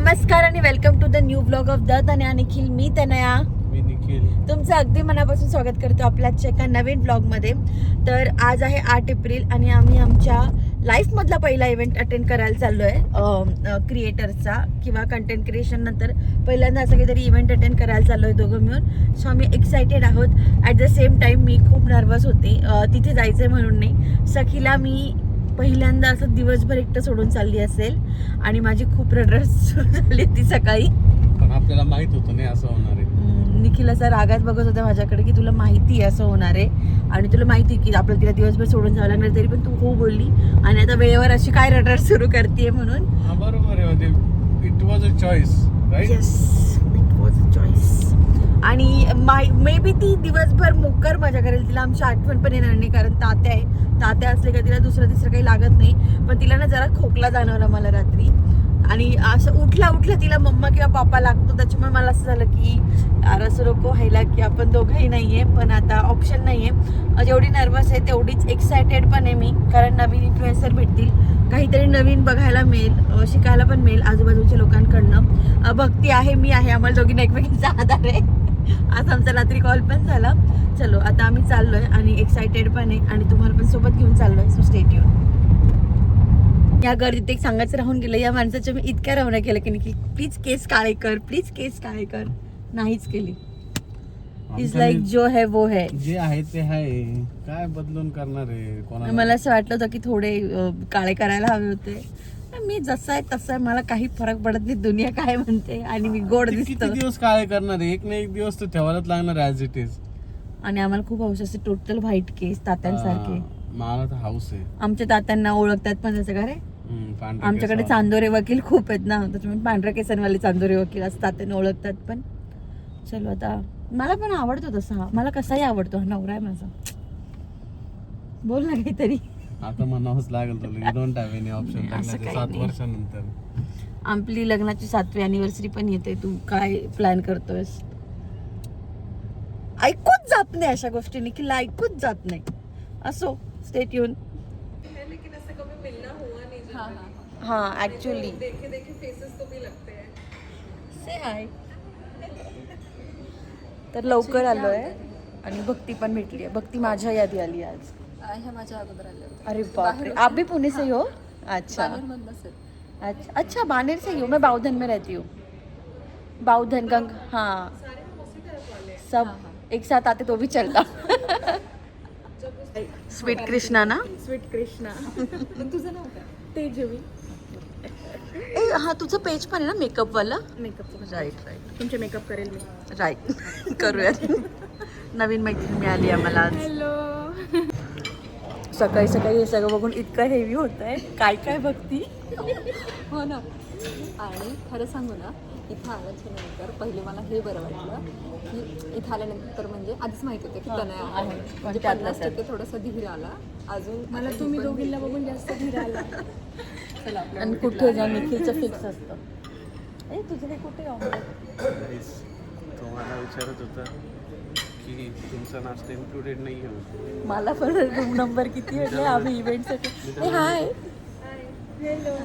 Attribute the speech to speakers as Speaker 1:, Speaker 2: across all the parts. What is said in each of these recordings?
Speaker 1: नमस्कार आणि welcome to the new blog of the Tanaya Nikhil. मी तनया,
Speaker 2: मी निखिल.
Speaker 1: तुमचं अगदी मनापासून स्वागत करतो आपल्या एका नवीन ब्लॉगमध्ये. तर आज आहे 8 एप्रिल आणि आम्ही आमच्या लाईफमधला पहिला इव्हेंट अटेंड करायला चाललो आहे. क्रिएटरचा किंवा कंटेंट क्रिएशन नंतर पहिल्यांदा असं काहीतरी इव्हेंट अटेंड करायला चाललो आहे दोघं मिळून. सो आम्ही एक्सायटेड आहोत. ॲट द सेम टाईम मी खूप नर्वस होते तिथे जायचं आहे म्हणून नाही. सखीला मी पहिल्यांदा असं दिवसभर एकटं सोडून चालली असेल आणि माझी खूप रडरस झाली ती सकाळी.
Speaker 2: पण आपल्याला माहित होतं नाही असं होणार आहे.
Speaker 1: निखिल असा रागात बघत होता माझ्याकडे की तुला माहिती आहे असं होणार आहे आणि तुला माहिती की आपल्याला तिला दिवसभर सोडून जावं लागणार, तरी पण तू हो बोलली आणि आता वेळेवर अशी काय रडर सुरू करते म्हणून.
Speaker 2: हा बरोबर आहे, म्हणजे it was a choice, right?
Speaker 1: Yes, it was a choice. आणि मे बी ती दिवसभर मोकर मजा करेल. तिला आमची आठवण पण येणार नाही कारण तात्या आहे. तात्या असले का तिला दुसरं तिसरं काही लागत नाही. पण तिला ना जरा खोकला जाणवला मला रात्री आणि असं उठल्या तिला मम्मा किंवा पापा लागतो. त्याच्यामुळे मला असं झालं की असं नको व्हायला की आपण दोघंही नाही आहे, पण आता ऑप्शन नाही आहे. जेवढी नर्वस आहे तेवढीच एक्सायटेड पण आहे मी, कारण नवीन इन्फ्लुएन्सर भेटतील, काहीतरी नवीन बघायला मिळेल, शिकायला पण मिळेल आजूबाजूच्या लोकांकडनं. भक्ती आहे, मी आहे, आम्हाला दोघींना एकमेकींचा आधार आहे. आज आमचा रात्री कॉल पण झाला. चलो आता आम्ही चाललोय आणि एक्सायटेड पण आहे आणि तुम्हाला पण सोबत घेऊन चाललोय. So stay tune. या गर्दीत एक सांगायचं राहून गेलं, या माणसाच्या मी इतक्या रवण्या केलं की प्लीज केस काळे कर, प्लीज केस काळे कर. नाहीच केली. इज लाईक जो है वो है,
Speaker 2: जे आहे ते आहे, काय बदलून करणार आहे कोणाला.
Speaker 1: मला असं वाटलं होतं की थोडे काळे करायला हवे होते. मी जसं आहे तसं आहे, मला काही फरक पडत नाही दुनिया काय म्हणते आणि मी गोड
Speaker 2: किती
Speaker 1: दिसतो.
Speaker 2: दिवस काय करणार आहे, एक ना एक दिवस तर ठेवायलाच लागणार ऍज इट इज.
Speaker 1: आणि आम्हाला खूप हौस असते टोटल व्हाईट केस तात्यांसारखे.
Speaker 2: मला तर हाऊस आहे.
Speaker 1: आमच्या तात्यांना ओळखतात पण त्याचं का रे, आमच्याकडे चांदोरे वकील खूप आहेत ना, त्याच्यामुळे पांढऱ्या केसांवाले चांदोरे वकील असं तात्यांना ओळखतात. पण चलो आता मला पण आवडतो तसा, मला कसाही आवडतो, हा नवरा आहे माझा. बोल ना काहीतरी.
Speaker 2: आता म्हणावंच लागेल तुला, you don't have any option. लग्नाच्या 7 वर्षानंतर
Speaker 1: आपली लग्नाची 7वी अॅनिव्हर्सरी पण येते. तू काय प्लॅन करतोयस? ऐकूच जात नाही अशा गोष्टी, निखिलला ऐकूच जात नाही. असो, स्टे ट्यून. हाँ एक्चुअली देखे फेसेस तो भी लगते हैं. से हाय. तर लवकर आलोय आणि भक्ती पण भेटली आहे. भक्ती माझ्या यादी आली आज.
Speaker 3: माझ्या अगोदर आले होते.
Speaker 1: अरे बाप रे, आप भी पुणे से हो? अच्छा अच्छा, बानेर से ही हो. मैं बाउधन में रहती हूँ. बाउधन गंग, हाँ सब एक साथ आते तो भी चलता. स्वीट कृष्णा ना?
Speaker 3: स्वीट कृष्णा. तुझं नाव काय? तेजवी.
Speaker 1: हा तुझं पेज पण आहे ना मेकअप वाला?
Speaker 3: मेकअप.
Speaker 1: राईट.
Speaker 3: तुमचे मेकअप करेल मी.
Speaker 1: राईट. करूयात. नवीन मैत्रीण मिळाली आम्हाला आज.
Speaker 3: हॅलो.
Speaker 1: सकाळी हे सगळं बघून इतकं हेवी होत आहे. काय भक्ती.
Speaker 3: हो ना. आणि खरं सांगू ना, इथं आल्याच्या नंतर पहिले मला हे बरं वाटलं की इथं आल्यानंतर म्हणजे आधीच माहित होतं की तनया आहे, म्हणजे 50% थोडासा धीर आला. अजून मला तुम्ही दोघींना बघून जास्त धीर आला. चला.
Speaker 1: आणि कुठे जा निखिलचं फिक्स असतं. तुझं हे कुठे
Speaker 2: तुम्हाला विचारत होता की तुमचा नाश्ता इन्क्लुडेड नाही आहे.
Speaker 1: मला पण रूम नंबर किती भेटले आम्ही इव्हेंटसाठी. हाय.
Speaker 3: हॅलो.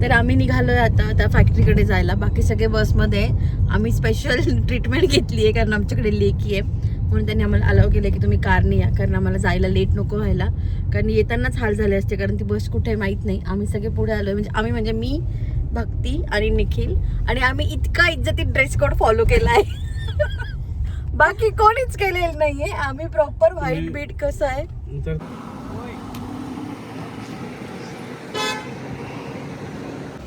Speaker 1: तर आम्ही निघालोय आता त्या फॅक्टरीकडे जायला. बाकी सगळे बसमध्ये. आम्ही स्पेशल ट्रीटमेंट घेतली आहे कारण आमच्याकडे लेकी आहे म्हणून त्यांनी आम्हाला अलाव केलं की तुम्ही कारने या, कारण आम्हाला जायला लेट नको व्हायला. कारण येतानाच हाल झाले असते कारण ती बस कुठे आहे माहीत नाही. आम्ही सगळे पुढे आलोय, म्हणजे मी, भक्ती आणि निखिल. आणि आम्ही इतका इज्जती ड्रेस कोड फॉलो केला आहे. बाकी कोणीच केलेलं नाहीये. आम्ही प्रॉपर व्हाईट बीट कसं आहे.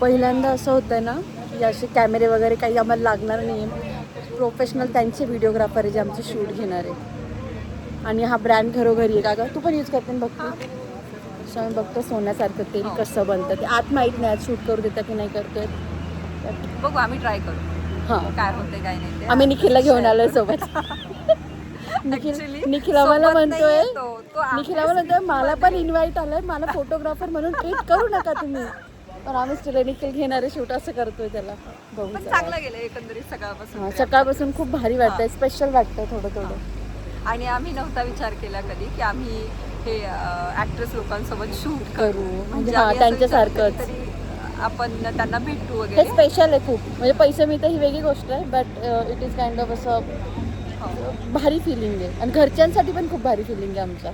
Speaker 1: पहिल्यांदा असं होतं ना की असे कॅमेरे वगैरे काही आम्हाला लागणार नाही आहे. प्रोफेशनल त्यांचे व्हिडिओग्राफर आहे जे आमचे शूट घेणार आहे. आणि हा ब्रँड घरोघरी आहे. का गं तू पण यूज करते ना बघतो? असं आम्ही बघतो सोन्यासारखं तेल कसं बनतं ते. आत माहीत नाही आज शूट करू देतं की नाही करतोय.
Speaker 3: बघू, आम्ही ट्राय करू.
Speaker 1: हां,
Speaker 3: काय होते काय नाही.
Speaker 1: आम्ही निखिलला घेऊन आलोय सोबत. निखिल आम्हाला म्हणतोय मला पण इन्व्हाइट आलंय, मला फोटोग्राफर म्हणून ट्रीट करू नका तुम्ही. पण आम्ही स्टिल निखिल घेणारे शूट असं करतोय त्याला. बघू
Speaker 3: चांगलं गेलं एकंदरीत सकाळपासून.
Speaker 1: सकाळपासून खूप भारी वाटतंय, स्पेशल वाटतंय थोडं.
Speaker 3: आणि आम्ही नव्हता विचार केला कधी की आम्ही हे ॲक्ट्रेस लोकांसोबत शूट करू.
Speaker 1: म्हणजे
Speaker 3: आम्ही असं
Speaker 1: त्यांच्यासारखंच.
Speaker 3: विचार केला तरी आपण त्यांना भेटू
Speaker 1: हे
Speaker 3: वगैरे.
Speaker 1: स्पेशल आहे खूप, म्हणजे पैसे मिळतं ही वेगळी गोष्ट आहे, but it is kind of असं भारी फिलिंग आहे आणि घरच्यांसाठी पण खूप भारी फिलिंग आहे आमच्या.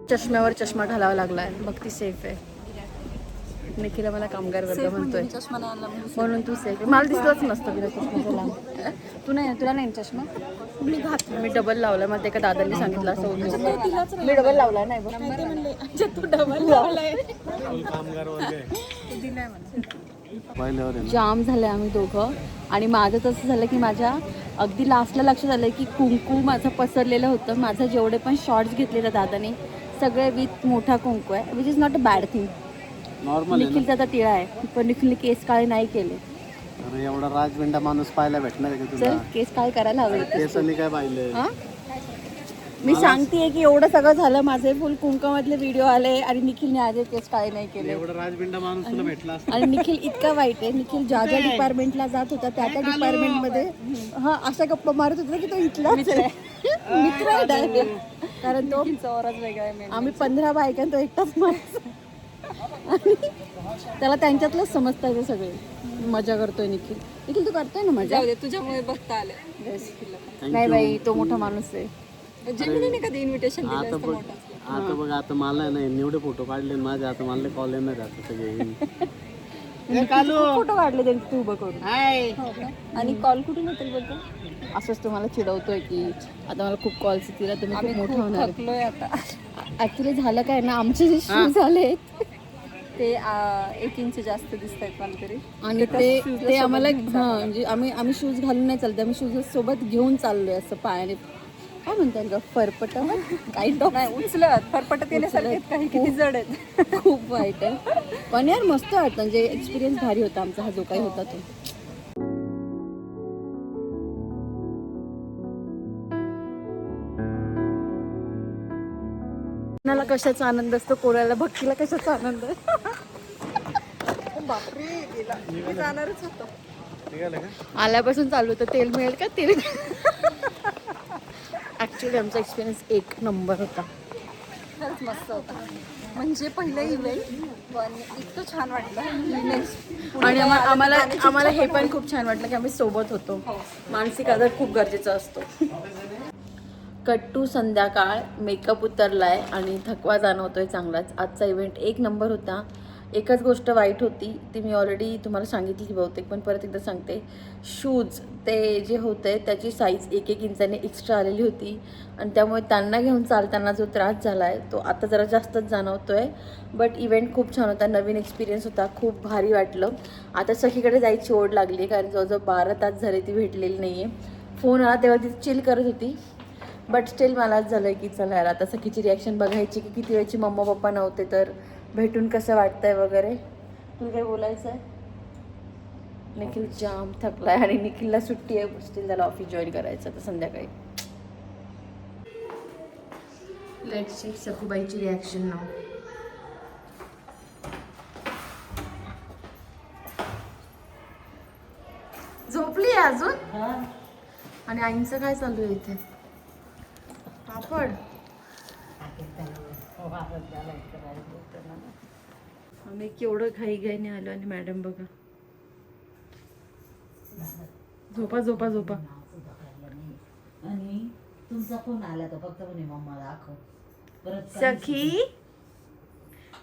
Speaker 1: चष्म्यावर चष्मा घालावा लागलाय, बघ ती सेफ आहे. निखिला मला कामगार वर्ग म्हणतोय
Speaker 3: चष्मा नाही आणला
Speaker 1: म्हणून तू सेफ आहे. मला दिसलंच नसतं तिला चष्मा लांब. तू नाही, तुला नाही चष्मा? मी घातला, मी डबल लावला. मला एका दादांनी सांगितलं असं होतं. मी डबल लावला नाही बघ. तू डबल लावलाय.
Speaker 2: पाहिल्यावर आहे ना.
Speaker 1: जाम झाले आम्ही दोघं आणि माझं तसं झालं की माझ्या अगदी लास्टला लक्षात आलं की कुंकू माझं पसरलेलं होतं. माझं जेवढे पण शॉर्ट्स घेतले त्या दादाने सगळे विथ मोठा कुंकू आहे, which is not a bad thing.
Speaker 2: Normal आहे ना.
Speaker 1: निखिलचा आता टिळा आहे, पण निखिलने केस काळे नाही केले.
Speaker 2: अरे एवढा राजविंडा माणूस पाहायला भेटणार आहे का तुला?
Speaker 1: चल केस काळे करायला हवे.
Speaker 2: केसांनी काय पाहिलं?
Speaker 1: हा? मी सांगतेय की एवढं सगळं झालं, माझे फुल कुंकवामधले व्हिडिओ आले आणि निखिलने आज केस काळे नाही केले.
Speaker 2: एवढा राजविंडा माणूस तुला भेटला असता.
Speaker 1: आणि निखिल इतका वाईट आहे, निखिल ज्या ज्या डिपार्टमेंटला जात होता त्या त्या डिपार्टमेंटमध्ये हा अशा गप्पा मारत होता की तो इथलाच आहे. मित्र आहे direct. कारण तो
Speaker 3: चौराच वेगळा आहे.
Speaker 1: आम्ही 15 बायकां तो एकटाच माणूस आणि त्याला त्यांच्यातलंच समजता येते सगळे. मजा करतोय निखिल. निखिल तू करतोय ना मजा?
Speaker 3: जाऊ दे, तुझ्यामुळे बघता आले.
Speaker 1: नाही बाई, तो मोठा माणूस आहे.
Speaker 3: जेमिनीने कधी इन्व्हिटेशन दिलं
Speaker 2: आता
Speaker 3: असतं
Speaker 2: बघ,
Speaker 3: मोठं.
Speaker 2: आता बघ, आता मला नाही एवढे फोटो काढले ना माझे. आता मला कॉल येणार आहे आता सगळे.
Speaker 1: फोटो काढले त्यांचे तू उभं करून.
Speaker 3: हो का? आणि कॉल कुठून येतील बोलतो?
Speaker 1: असंच तुम्हाला चिडवतोय की आता मला खूप कॉल्स येतील, तुम्ही खूप
Speaker 3: आम्ही
Speaker 1: मोठं
Speaker 3: खूप
Speaker 1: होणार.
Speaker 3: थकलोय आता.
Speaker 1: ऍक्च्युली झालं काय ना, आमचे जे शूज झाले
Speaker 3: ते 1 इंच जास्त दिसत आहेत मला तरी.
Speaker 1: आणि ते आम्हाला म्हणजे आम्ही शूज घालून नाही चालत, आम्ही शूज सोबत घेऊन चाललोय असं पायाने. काय म्हणतात ग, फरपट काइंड ऑफ.
Speaker 3: नाही उचलत फरफटत येण्यासारखे आहेत, काही किती जड आहेत.
Speaker 1: खूप वाईट आहे, पण यार मस्त वाटतं. म्हणजे एक्सपिरियन्स भारी होता आमचा हा जो काही होता तो. कोणाला कशाचा आनंद असतो, कोणाला भक्तीला कशाचा आनंद आहे.
Speaker 3: बापरे गेला, मी जाणारच होतो.
Speaker 2: निघालं का?
Speaker 1: आल्यापासून चालू होतं, तेल मिळेल का तेल. ॲक्च्युली आमचा एक्सपिरियन्स 1 नंबर होता.
Speaker 3: खरंच मस्त होता. म्हणजे पहिलं इव्हेंट पण इतकं छान वाटलं.
Speaker 1: आणि आम्हाला हे पण खूप छान वाटलं की आम्ही सोबत होतो. मानसिक आधार खूप गरजेचा असतो. कट्टू संध्याकाळ, मेकअप उतरलाय आणि थकवा जाणवतोय चांगलाच. आजचा इव्हेंट 1 नंबर होता. एकच गोष्ट वाईट होती, ती मी ऑलरेडी तुम्हाला सांगितली की बहुतेक, पण परत एकदा सांगते. शूज ते जे होते त्याची साईज 1-1 इंचाने एक्स्ट्रा आलेली होती आणि त्यामुळे त्यांना घेऊन चालताना जो त्रास झाला आहे तो आता जरा जास्तच जाणवतो आहे. बट इव्हेंट खूप छान होता, नवीन एक्सपिरियन्स होता, खूप भारी वाटलं. आता सखीकडे जायची ओढ लागली कारण जवळजवळ 12 तास झाले ती भेटलेली नाही आहे. फोन आला तेव्हा ती चिल करत होती, बट स्टील मलाच झालं आहे की चला यार आता सखीची रिॲक्शन बघायची की किती वेळची मम्मा पप्पा नव्हते तर भेटून कसं वाटतंय वगैरे. तुला काही बोलायचं आहे? निखिल जाम थकलाय आणि निखिलला सुट्टी आहे, स्टील त्याला ऑफिस जॉईन करायचं आता संध्याकाळी. लेट्स सी सखूबाईची रिॲक्शन नाव. झोपली आहे अजून? आणि आईंचं काय चालू आहे इथे? पापड. आम्ही केवढं घाईघाईने आलो आणि मॅडम बघा. झोपा झोपा झोपा.
Speaker 4: आणि तुमचा फोन आला तर फक्त म्हणे मम्मा दाखव परत.
Speaker 1: सखी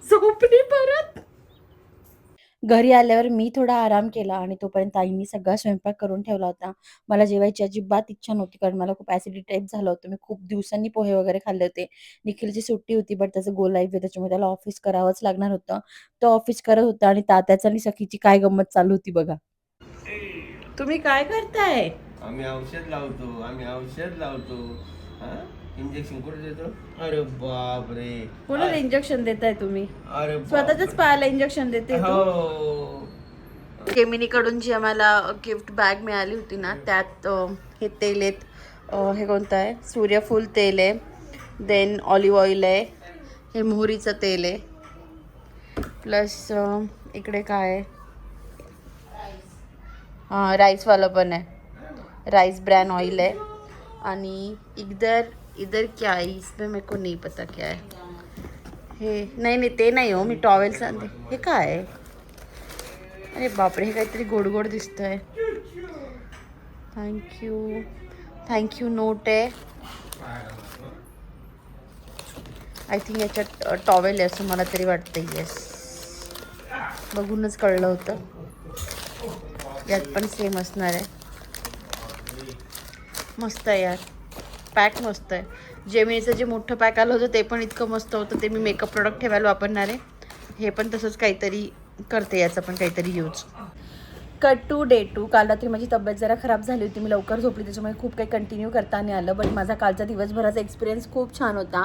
Speaker 1: झोपली परत. घरी आल्यावर मी थोडा आराम केला आणि तोपर्यंत आईंनी सगळा स्वयंपाक करून ठेवला होता. मला जेवायची अजिबात इच्छा नव्हती कारण मला खूप ॲसिडिटी टाईप झालं होतं. मी खूप दिवसांनी पोहे वगैरे खाल्ले होते. निखिलची सुट्टी होती बट त्याचं गो लाईफ आहे त्याच्यामुळे त्याला ऑफिस करावंच लागणार होतं. तो ऑफिस करत होता आणि तात्याचं आणि सखीची काय गंमत चालू होती बघा. तुम्ही काय करताय?
Speaker 5: आम्ही औषध लावतो हा इंजेक्शन कुठे देतो? अरे बाप रे,
Speaker 1: कोणाला इंजेक्शन देताय तुम्ही?
Speaker 5: अरे
Speaker 1: स्वतःच्याच पायाला इंजेक्शन देते तू?
Speaker 5: हो.
Speaker 1: केमिनीकडून जी आम्हाला गिफ्ट बॅग मिळाली होती ना, त्यात हे तेल आहेत. हे कोणतं आहे? सूर्यफूल तेल आहे, देन ऑलिव्ह ऑइल आहे, हे मोहरीचं तेल आहे, प्लस इकडे काय आहे? हां, राईसवालं पण आहे, राईस ब्रॅन ऑइल आहे. आणि इधर क्या है? इसमें मेरे को नहीं पता क्या है. हे नाही ते नाही हो, मी टॉवेल सांगते. हे काय आहे? अरे बापरे, हे काहीतरी गोड गोड दिसतंय. थँक्यू नोट आहे. आय थिंक याच्यात टॉवेल आहे असं मला तरी वाटतं. येस, बघूनच कळलं होतं. यात पण सेम असणार आहे. मस्त आहे यार, पॅक मस्त आहे. जेमिनीचं जे मोठं पॅक आलं होतं ते पण इतकं मस्त होतं. ते मी मेकअप प्रोडक्ट ठेवायला वापरणार आहे. हे पण तसंच काहीतरी करते, याचं पण काहीतरी यूज. Cut to day 2. काल रात्री माझी तब्येत जरा खराब झाली होती, मी लवकर झोपली, त्याच्यामुळे खूप काही कंटिन्यू करता नाही आलं. बट माझा कालचा दिवसभराचा एक्सपिरियन्स खूप छान होता.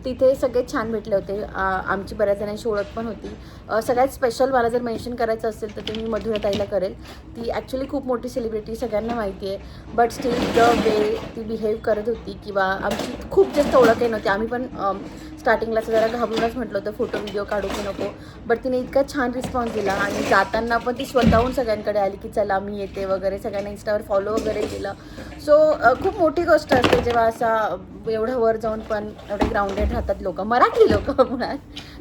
Speaker 1: तिथे सगळे छान भेटले होते. आमची बऱ्याच जणांशी ओळख पण होती. सगळ्यात स्पेशल मला जर मेन्शन करायचं असेल तर ते मी मधुराताईला करेल. ती ॲक्च्युली खूप मोठी सेलिब्रिटी, सगळ्यांना माहिती आहे. बट स्टील द वे ती बिहेव करत होती, किंवा आमची खूप जास्त ओळखही नव्हती. आम्ही पण स्टार्टिंगला जरा घाबरूनच म्हटलं होतं फोटो व्हिडिओ काढू की नको. बट तिने इतका छान रिस्पॉन्स दिला, आणि जाताना पण ती स्वतःहून सगळ्यांकडे आली की चला मी येते वगैरे, सगळ्यांना इंस्टावर फॉलो वगैरे केलं. सो खूप मोठी गोष्ट असते जेव्हा असा एवढं वर जाऊन पण एवढे ग्राउंडेड राहतात लोक, मराठी लोक मुळात.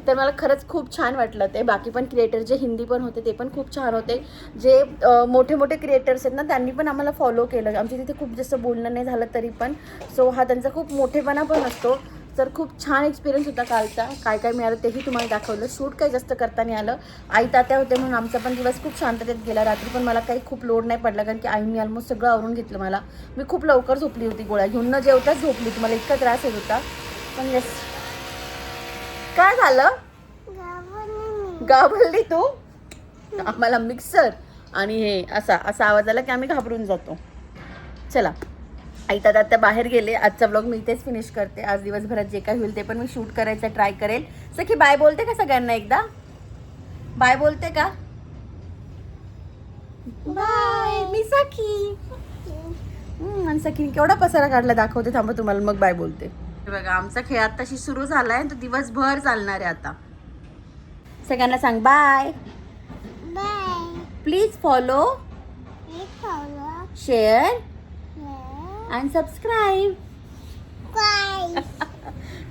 Speaker 1: तर मला खरंच खूप छान वाटलं ते. बाकी पण क्रिएटर जे हिंदी पण होते ते पण खूप छान होते. जे मोठे मोठे क्रिएटर्स आहेत ना, त्यांनी पण आम्हाला फॉलो केलं. आमच्या तिथे खूप जास्त बोलणं नाही झालं तरी पण. सो हा त्यांचा खूप मोठेपणा पण असतो. तर खूप छान एक्सपिरियन्स होता कालचा. काय काय मिळालं तेही तुम्हाला दाखवलं. शूट काही जास्त करता नाही आलं, आई तात्या होते म्हणून आमचा पण दिवस खूप शांततेत गेला. रात्री पण मला काही खूप लोड नाही पडला, कारण की आईने ऑलमोस्ट सगळं आवरून घेतलं मला. मी खूप लवकर झोपली होती, गोळ्या घेऊन न जेवताच झोपली होती, मला इतका त्रास होत होता. पण येस, काय झालं? घाबरली तू? आम्हाला मिक्सर आणि हे असा आवाज आला की आम्ही घाबरून जातो. चला, आई तर आता बाहेर गेले. आजचा ब्लॉग मी इथेच फिनिश करते. आज दिवसभरात जे काय होईल ते पण मी शूट करायचं ट्राय करेल. सखी बाय बोलते का सगळ्यांना? एकदा बाय बोलते का? बाय, मी सखी. आणि सखीने केवढा पसारा काढला दाखवते, थांबा तुम्हाला मग बाय बोलते. बघा, आमचा खेळ आताशी सुरू झालाय, तो दिवसभर चालणार आहे आता. सगळ्यांना सांग bye. Please follow, share and subscribe.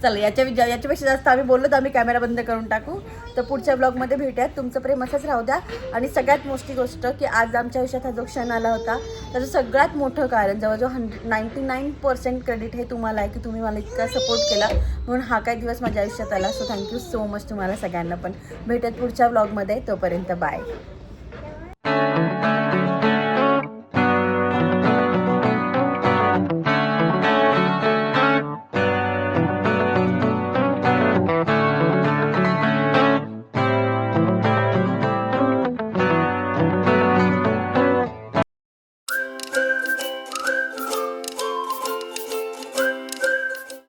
Speaker 1: चला, याच्यापेक्षा जास्त आम्ही बोललो तर आम्ही कॅमेरा बंद करून टाकू. तर पुढच्या ब्लॉगमध्ये भेटूयात. तुमचं प्रेम असंच राहू द्या. आणि सगळ्यात मोठी गोष्ट की आज आमच्या आयुष्यात हा जो क्षण आला होता त्याचं सगळ्यात मोठं कारण, जवळजवळ 99% क्रेडिट हे तुम्हाला आहे की तुम्ही मला इतका सपोर्ट केला, म्हणून हा काही दिवस माझ्या आयुष्यात आला. सो थँक्यू सो मच तुम्हाला सगळ्यांना. पण भेटत पुढच्या ब्लॉगमध्ये. तोपर्यंत बाय.